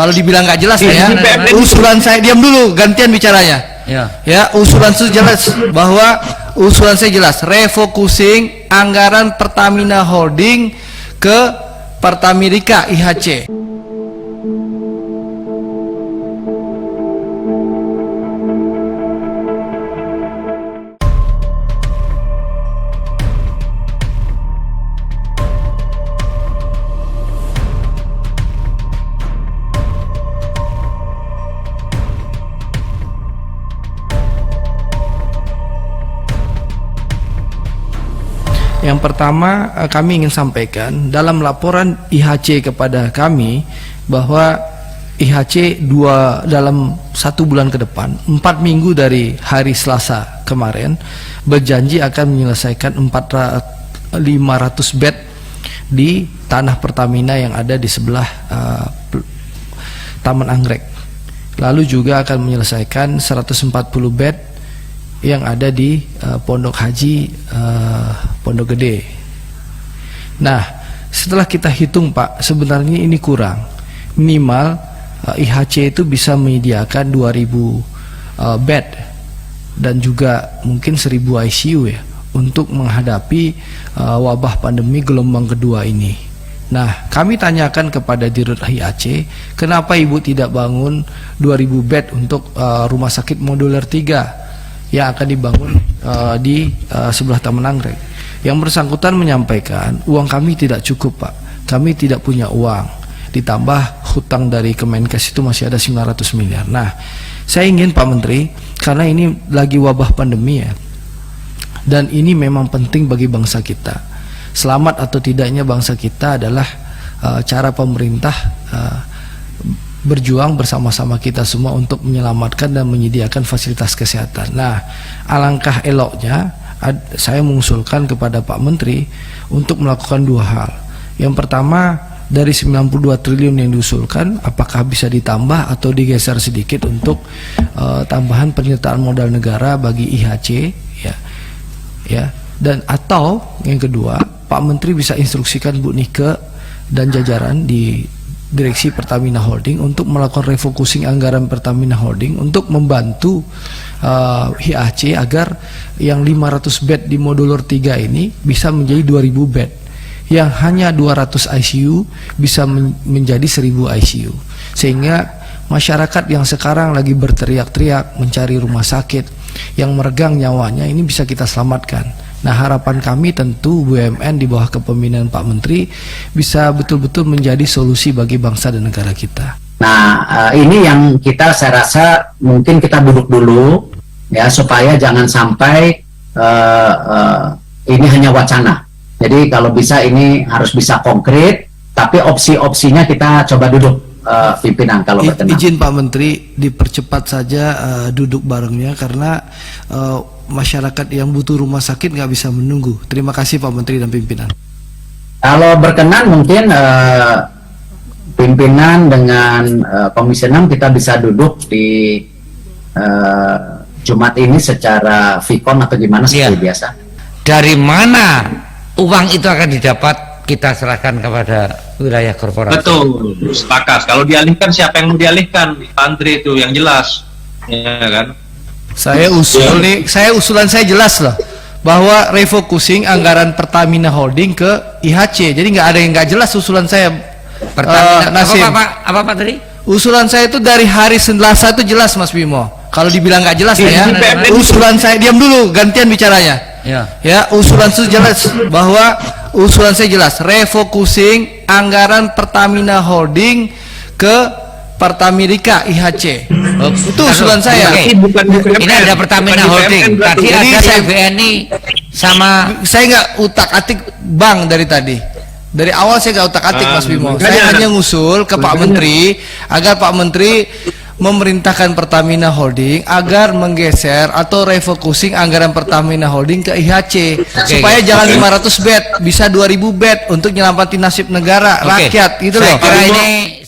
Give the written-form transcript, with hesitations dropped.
Kalau dibilang nggak jelas ya, usulan saya, diam dulu, gantian bicaranya. Ya, usulan saya jelas, bahwa usulan saya jelas, refocusing anggaran Pertamina Holding ke Pertamina IHC. Yang pertama, kami ingin sampaikan dalam laporan IHC kepada kami bahwa IHC dalam 1 bulan ke depan, 4 minggu dari hari Selasa kemarin, berjanji akan menyelesaikan 500 bed di tanah Pertamina yang ada di sebelah Taman Anggrek. Lalu juga akan menyelesaikan 140 bed yang ada di Pondok Haji Pondok Gede. Nah, setelah kita hitung Pak, sebenarnya ini kurang. Minimal IHC itu bisa menyediakan 2000 bed dan juga mungkin 1000 ICU ya, untuk menghadapi wabah pandemi gelombang kedua ini. Nah, kami tanyakan kepada Dirut IHC, kenapa Ibu tidak bangun 2000 bed untuk rumah sakit moduler 3 yang akan dibangun di sebelah Taman Anggrek. Yang bersangkutan menyampaikan, uang kami tidak cukup Pak, kami tidak punya uang, ditambah hutang dari Kemenkes itu masih ada 900 miliar. Nah, saya ingin Pak Menteri, karena ini lagi wabah pandemi ya, dan ini memang penting bagi bangsa kita. Selamat atau tidaknya bangsa kita adalah cara pemerintah berjuang bersama-sama kita semua untuk menyelamatkan dan menyediakan fasilitas kesehatan. Nah, alangkah eloknya saya mengusulkan kepada Pak Menteri untuk melakukan 2 hal. Yang pertama, dari 92 triliun yang diusulkan, apakah bisa ditambah atau digeser sedikit untuk tambahan penyertaan modal negara bagi IHC ya. Dan atau yang kedua, Pak Menteri bisa instruksikan Bu Nike dan jajaran di Direksi Pertamina Holding untuk melakukan refocusing anggaran Pertamina Holding untuk membantu IHC agar yang 500 bed di modular 3 ini bisa menjadi 2000 bed, yang hanya 200 ICU bisa menjadi 1000 ICU, sehingga masyarakat yang sekarang lagi berteriak-teriak mencari rumah sakit yang meregang nyawanya ini bisa kita selamatkan. Nah, harapan kami tentu BUMN di bawah kepemimpinan Pak Menteri bisa betul-betul menjadi solusi bagi bangsa dan negara kita. Nah, ini yang saya rasa mungkin kita duduk dulu ya, supaya jangan sampai ini hanya wacana. Jadi kalau bisa ini harus bisa konkret, tapi opsi-opsinya kita coba duduk pimpinan kalau berkenan. Izin Pak Menteri, dipercepat saja duduk barengnya karena masyarakat yang butuh rumah sakit nggak bisa menunggu. Terima kasih Pak Menteri dan pimpinan. Kalau berkenan mungkin pimpinan dengan Komisi 6 kita bisa duduk di Jumat ini secara vikon atau gimana seperti biasa. Dari mana uang itu akan didapat, kita serahkan kepada wilayah korporasi. Betul, sepakat. Kalau dialihkan, siapa yang mau dialihkan? Pak Menteri itu yang jelas, ya kan? Saya usulan saya jelas loh, bahwa refocusing anggaran Pertamina Holding ke IHC. Jadi nggak ada yang nggak jelas usulan saya. Pertamina, apa Pak tadi? Usulan saya itu dari hari Selasa itu jelas Mas Bimo. Kalau dibilang nggak jelas ya, usulan saya, diam dulu, gantian bicaranya. Ya, usulan saya jelas, bahwa usulan saya jelas, refocusing anggaran Pertamina Holding ke Pertamina IHC. Itu usulan saya. Ini ada Pertamina Holding, tadi ada CBNI sama. Saya nggak utak-atik bank dari tadi. Dari awal saya nggak utak-atik Mas Bimo. Saya hanya ngusul ke Pak Menteri agar Pak Menteri memerintahkan Pertamina Holding agar menggeser atau refocusing anggaran Pertamina Holding ke IHC, supaya jangan 500 bed, bisa 2000 bed untuk nyelamatin nasib negara, rakyat, gitu loh. Saya kira ini